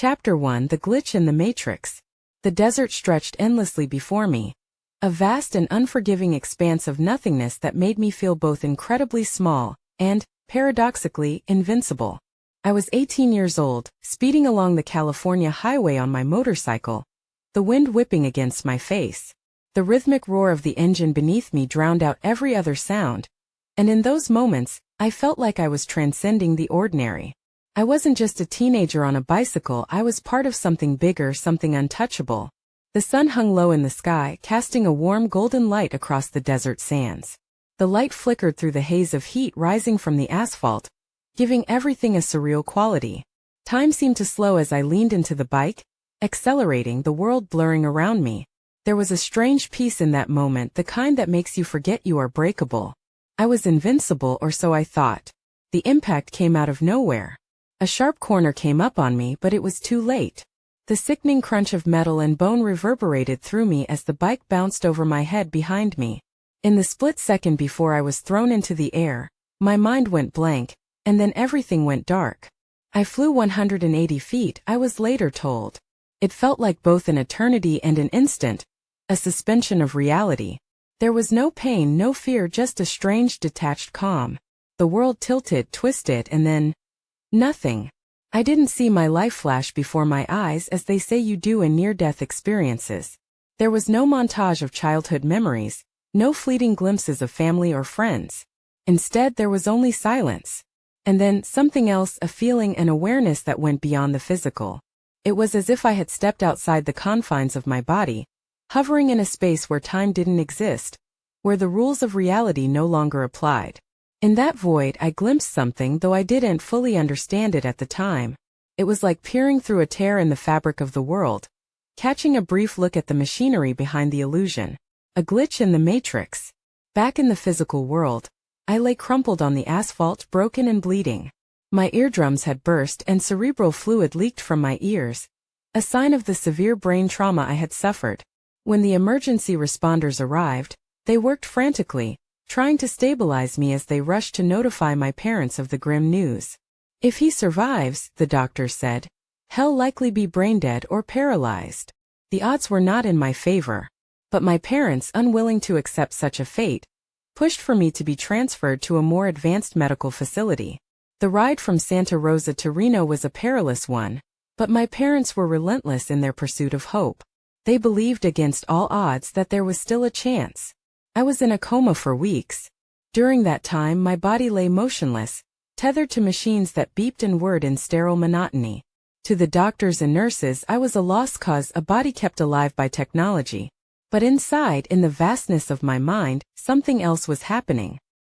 Chapter 1: The Glitch in the Matrix. The desert stretched endlessly before me. A vast and unforgiving expanse of nothingness that made me feel both incredibly small and, paradoxically, invincible. I was 18 years old, speeding along the California highway on my motorcycle, the wind whipping against my face. The rhythmic roar of the engine beneath me drowned out every other sound, and in those moments, I felt like I was transcending the ordinary. I wasn't just a teenager on a bicycle, I was part of something bigger, something untouchable. The sun hung low in the sky, casting a warm golden light across the desert sands. The light flickered through the haze of heat rising from the asphalt, giving everything a surreal quality. Time seemed to slow as I leaned into the bike, accelerating, the world blurring around me. There was a strange peace in that moment, the kind that makes you forget you are breakable. I was invincible, or so I thought. The impact came out of nowhere. A sharp corner came up on me, but it was too late. The sickening crunch of metal and bone reverberated through me as the bike bounced over my head behind me. In the split second before I was thrown into the air, my mind went blank, and then everything went dark. I flew 180 feet, I was later told. It felt like both an eternity and an instant, a suspension of reality. There was no pain, no fear, just a strange detached calm. The world tilted, twisted, and then nothing. I didn't see my life flash before my eyes as they say you do in near-death experiences. There was no montage of childhood memories, no fleeting glimpses of family or friends. Instead, there was only silence. And then, something else, a feeling, an awareness that went beyond the physical. It was as if I had stepped outside the confines of my body, hovering in a space where time didn't exist, where the rules of reality no longer applied. In that void, I glimpsed something, though I didn't fully understand it at the time. It was like peering through a tear in the fabric of the world, catching a brief look at the machinery behind the illusion. A glitch in the matrix. Back in the physical world, I lay crumpled on the asphalt, broken and bleeding. My eardrums had burst and cerebral fluid leaked from my ears, a sign of the severe brain trauma I had suffered. When the emergency responders arrived, they worked frantically, trying to stabilize me as they rushed to notify my parents of the grim news. If he survives, the doctors said, he'll likely be brain dead or paralyzed. The odds were not in my favor, but my parents, unwilling to accept such a fate, pushed for me to be transferred to a more advanced medical facility. The ride from Santa Rosa to Reno was a perilous one, but my parents were relentless in their pursuit of hope. They believed against all odds that there was still a chance. I was in a coma for weeks. During that time, my body lay motionless, tethered to machines that beeped and whirred in sterile monotony. To the doctors and nurses, I was a lost cause, a body kept alive by technology. But inside, in the vastness of my mind, something else was happening.